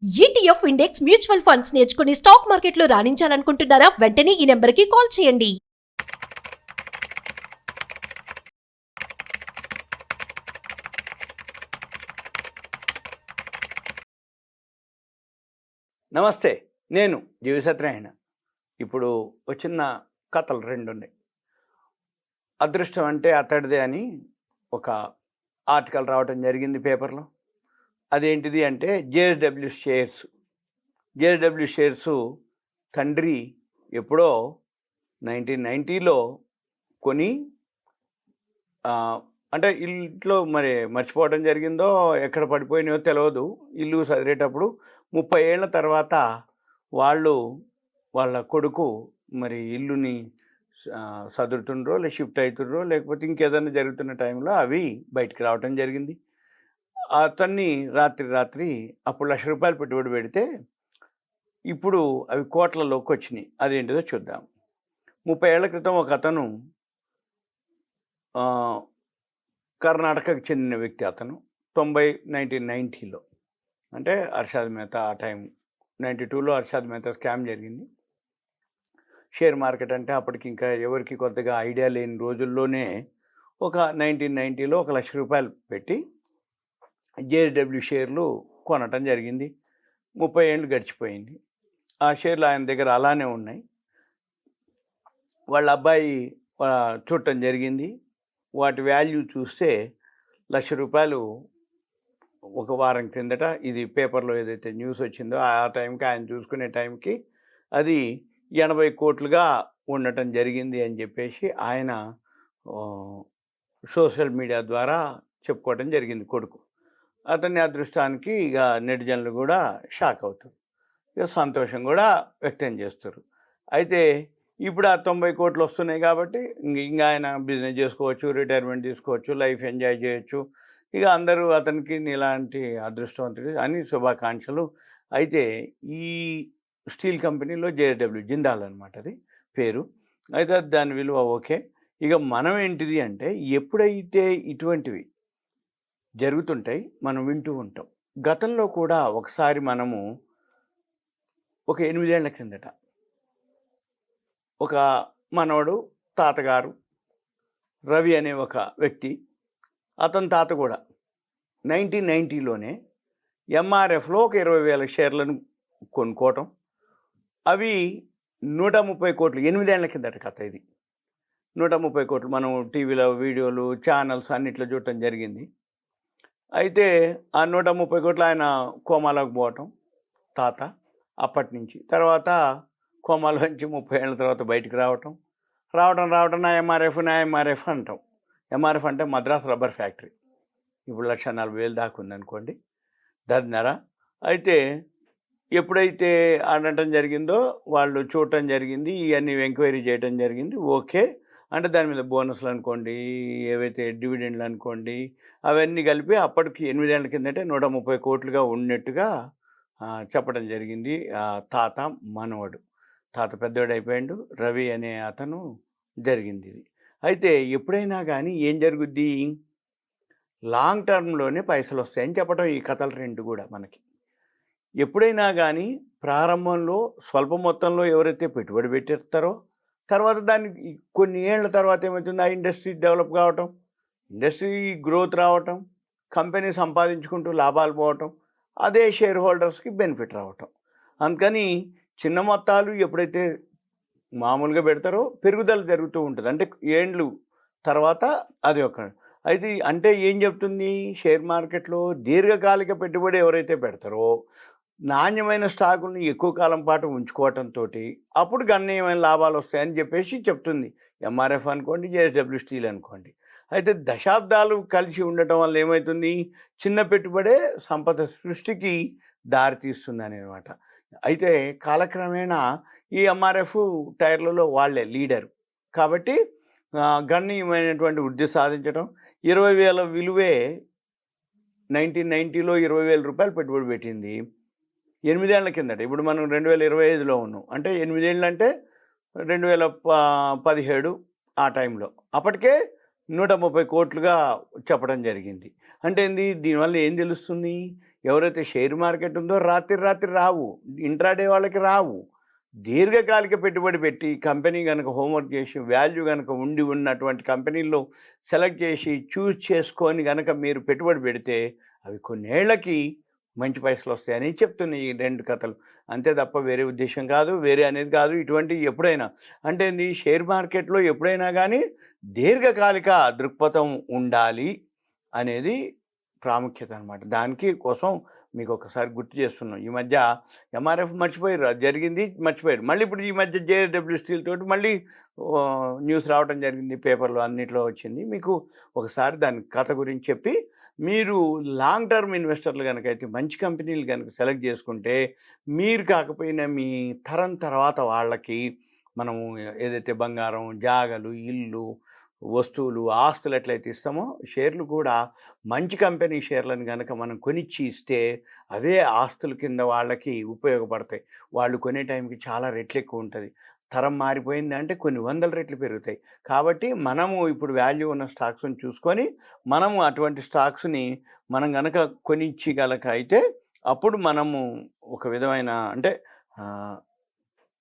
ETF index mutual funds నేర్చుకుని stock మార్కెట్లో రాణించాలనుకుంటున్నారా? వెంటనే ఈ నెంబర్కి కాల్ చేయండి. నమస్తే, నేను జీవి సత్యనారాయణ. ఇప్పుడు వచ్చిన కథలు రెండు ఉన్నాయి. అదృష్టం అంటే అతడిదే అని ఒక ఆర్టికల్ రావటం జరిగింది పేపర్లో. అదేంటిది అంటే జేఎస్డబ్ల్యూ షేర్స్ తండ్రి ఎప్పుడో 1990లో కొని అంటే ఇంట్లో మరి మర్చిపోవడం జరిగిందో ఎక్కడ పడిపోయినాయో తెలియదు. ఇల్లు సదిరేటప్పుడు 30 ఏళ్ల తర్వాత వాళ్ళ కొడుకు మరి ఇల్లుని సదురుతుండ్రో షిఫ్ట్ అవుతుండ్రో లేకపోతే ఇంకేదైనా జరుగుతున్న టైంలో అవి బయటికి రావటం జరిగింది. అతన్ని రాత్రి అప్పుడు ₹1,00,000 పెట్టుబడి పెడితే ఇప్పుడు అవి కోట్లలోకి వచ్చినాయి. అదేంటిదో చూద్దాం. 30 ఏళ్ల క్రితం ఒక అతను కర్ణాటకకు చెందిన వ్యక్తి. అతను 1990లో అంటే హర్షద్ మెహతా ఆ టైం 92లో హర్షద్ మెహతా స్కామ్ జరిగింది. షేర్ మార్కెట్ అంటే అప్పటికి ఇంకా ఎవరికి కొత్తగా ఐడియా లేని రోజుల్లోనే ఒక 1990లో ₹1,00,000 పెట్టి జేఎస్డబ్ల్యూ షేర్లు కొనటం జరిగింది. 30 ఏళ్ళు గడిచిపోయింది. ఆ షేర్లు ఆయన దగ్గర అలానే ఉన్నాయి. వాళ్ళ అబ్బాయి చూడటం జరిగింది. వాటి వాల్యూ చూస్తే ₹1,00,000 ఒక వారం క్రిందట, ఇది పేపర్లో ఏదైతే న్యూస్ వచ్చిందో ఆ టైంకి ఆయన చూసుకునే టైంకి అది 80 కోట్లుగా ఉండటం జరిగింది అని చెప్పేసి ఆయన సోషల్ మీడియా ద్వారా చెప్పుకోవటం జరిగింది కొడుకు. అతని అదృష్టానికి ఇక నెటిజన్లు కూడా షాక్ అవుతారు, ఇక సంతోషం కూడా వ్యక్తం చేస్తారు. అయితే ఇప్పుడు ఆ 90 కోట్లు వస్తున్నాయి కాబట్టి ఇంకా ఆయన బిజినెస్ చేసుకోవచ్చు, రిటైర్మెంట్ తీసుకోవచ్చు, లైఫ్ ఎంజాయ్ చేయొచ్చు. ఇక అందరూ అతనికి ఇలాంటి అదృష్టవంతుడు అని శుభాకాంక్షలు. అయితే ఈ స్టీల్ కంపెనీలో జేఎస్డబ్ల్యూ జిందాల్ అనమాట అది పేరు. అయితే దాని విలువ ఓకే. ఇక మనం ఏంటిది అంటే ఎప్పుడైతే ఇటువంటివి జరుగుతుంటాయి మనం వింటూ ఉంటాం. గతంలో కూడా ఒకసారి మనము ఒక 8 ఏళ్ల క్రిందట ఒక మనవడు తాతగారు రవి అనే ఒక వ్యక్తి, అతని తాత కూడా 1990లోనే ఎంఆర్ఎఫ్లో ఒక 20,000 షేర్లను కొనుక్కోవటం, అవి 130 కోట్లు. 8 ఏళ్ల కిందట కథ ఇది. 130 కోట్లు మనం టీవీలో వీడియోలు ఛానల్స్ అన్నిట్లో చూడటం జరిగింది. అయితే ఆ 130 కోట్లు ఆయన కోమాలోకి పోవటం తాత. అప్పటి నుంచి తర్వాత కోమాలో నుంచి 30 ఏళ్ళ తర్వాత బయటికి రావటం నా ఎంఆర్ఎఫ్ అంటాం. ఎంఆర్ఎఫ్ అంటే మద్రాస్ రబ్బర్ ఫ్యాక్టరీ. ఇప్పుడు 1,40,000 దాకా ఉందనుకోండి, దరిన్నర. అయితే ఎప్పుడైతే అనటం జరిగిందో వాళ్ళు చూడటం జరిగింది, ఇవన్నీ ఎంక్వైరీ చేయటం జరిగింది. ఓకే అంటే దాని మీద బోనస్లు అనుకోండి, ఏవైతే డివిడెండ్లు అనుకోండి, అవన్నీ కలిపి అప్పటికి 8 ఏళ్ల కిందటే 130 కోట్లుగా ఉన్నట్టుగా చెప్పడం జరిగింది. తాత మనవడు, తాత పెద్దోడు అయిపోయాడు, రవి అనే అతను జరిగింది ఇది. అయితే ఎప్పుడైనా కానీ ఏం జరుగుద్ది, లాంగ్ టర్మ్లోనే పైసలు వస్తాయని చెప్పడం ఈ కథలు రెండు కూడా మనకి. ఎప్పుడైనా కానీ ప్రారంభంలో స్వల్ప మొత్తంలో ఎవరైతే పెట్టుబడి పెట్టేస్తారో తర్వాత దానికి కొన్ని ఏళ్ల తర్వాత ఏమవుతుంది, ఆ ఇండస్ట్రీ డెవలప్ కావటం, ఇండస్ట్రీ గ్రోత్ రావటం, కంపెనీ సంపాదించుకుంటూ లాభాలు పోవటం, అదే షేర్ హోల్డర్స్కి బెనిఫిట్ రావటం. అందుకని చిన్న మొత్తాలు ఎప్పుడైతే మామూలుగా పెడతారో పెరుగుదల జరుగుతూ ఉంటుంది. అంటే ఏండ్లు తర్వాత అది ఒక. అయితే అంటే ఏం చెప్తుంది, షేర్ మార్కెట్లో దీర్ఘకాలిక పెట్టుబడి ఎవరైతే పెడతారో నాణ్యమైన స్టాకుల్ని ఎక్కువ కాలం పాటు ఉంచుకోవటంతో అప్పుడు గణనీయమైన లాభాలు వస్తాయని చెప్పేసి చెప్తుంది. ఎంఆర్ఎఫ్ అనుకోండి, జేఎస్డబ్ల్యూ స్టీల్ అనుకోండి. అయితే దశాబ్దాలు కలిసి ఉండటం వల్ల ఏమవుతుంది, చిన్న పెట్టుబడే సంపద సృష్టికి దారితీస్తుంది అనమాట. అయితే కాలక్రమేణా ఈ ఎంఆర్ఎఫ్ టైర్లలో వాళ్ళే లీడరు కాబట్టి గణనీయమైనటువంటి వృద్ధి సాధించడం. 20,000 విలువే 1990లో ₹20,000 పెట్టుబడి పెట్టింది 8 ఏళ్ల కిందట. ఇప్పుడు మనం 2025లో ఉన్నాం. అంటే 8 ఏళ్ళు అంటే 2017 ఆ టైంలో అప్పటికే 130 కోట్లుగా చెప్పడం జరిగింది. అంటే ఏంది, దీనివల్ల ఏం తెలుస్తుంది, ఎవరైతే షేర్ మార్కెట్ ఉందో రాత్రి రాత్రి రావు, ఇంట్రాడే వాళ్ళకి రావు. దీర్ఘకాలిక పెట్టుబడి పెట్టి కంపెనీ కనుక హోంవర్క్ చేసి వాల్యూ కనుక ఉన్నటువంటి కంపెనీల్లో సెలెక్ట్ చేసి చూస్ చేసుకొని కనుక మీరు పెట్టుబడి పెడితే అవి కొన్నేళ్లకి మంచి పైసలు వస్తాయని చెప్తున్నాయి ఈ 2 కథలు. అంతే తప్ప వేరే ఉద్దేశం కాదు, వేరే అనేది కాదు. ఇటువంటి ఎప్పుడైనా అంటే ఈ షేర్ మార్కెట్లో ఎప్పుడైనా కానీ దీర్ఘకాలిక దృక్పథం ఉండాలి అనేది ప్రాముఖ్యత అనమాట. దానికి కోసం మీకు ఒకసారి గుర్తు చేస్తున్నాం. ఈ మధ్య ఎంఆర్ఎఫ్ మర్చిపోయారు, అది జరిగింది మర్చిపోయారు. మళ్ళీ ఇప్పుడు ఈ మధ్య జేఎస్డబ్ల్యూ స్టీల్ తోటి మళ్ళీ న్యూస్ రావడం జరిగింది, పేపర్లో అన్నిట్లో వచ్చింది. మీకు ఒకసారి దాని కథ గురించి చెప్పి మీరు లాంగ్ టర్మ్ ఇన్వెస్టర్లు కనుక అయితే మంచి కంపెనీలు కనుక సెలెక్ట్ చేసుకుంటే మీరు కాకపోయినా మీ తరం తర్వాత వాళ్ళకి మనము ఏదైతే బంగారం, జాగలు, ఇల్లు, వస్తువులు, ఆస్తులు ఎట్లయితే ఇస్తామో షేర్లు కూడా మంచి కంపెనీ షేర్లను కనుక మనం కొనిచ్చి ఇస్తే అవే ఆస్తుల కింద వాళ్ళకి ఉపయోగపడతాయి. వాళ్ళు కొనే టైంకి చాలా రెట్లు ఎక్కువ ఉంటుంది. తరం మారిపోయింది అంటే కొన్ని వందల రెట్లు పెరుగుతాయి. కాబట్టి మనము ఇప్పుడు వాల్యూ ఉన్న స్టాక్స్ని చూసుకొని మనము అటువంటి స్టాక్స్ని మనం కనుక కొనిచ్చిగలక అయితే అప్పుడు మనము ఒక విధమైన అంటే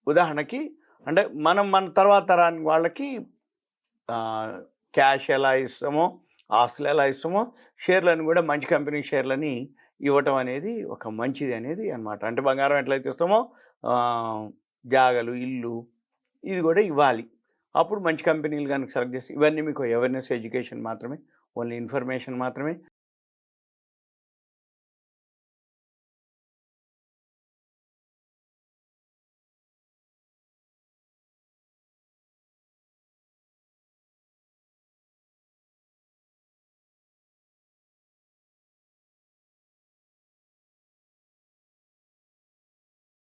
ఉదాహరణకి అంటే మనం మన తర్వాత తరానికి వాళ్ళకి క్యాష్ ఎలా ఇస్తామో, ఆస్తులు ఎలా ఇస్తామో, షేర్లను కూడా మంచి కంపెనీ షేర్లని ఇవ్వటం అనేది ఒక మంచిది అనేది అనమాట. అంటే బంగారం ఎట్లయితే ఇస్తామో జాగలు, ఇల్లు ఇది కూడా ఇవ్వాలి. అప్పుడు మంచి కంపెనీలు కనుక సెలెక్ట్ చేసి ఇవన్నీ మీకు అవేర్నెస్ ఎడ్యుకేషన్ మాత్రమే, ఓన్లీ ఇన్ఫర్మేషన్ మాత్రమే.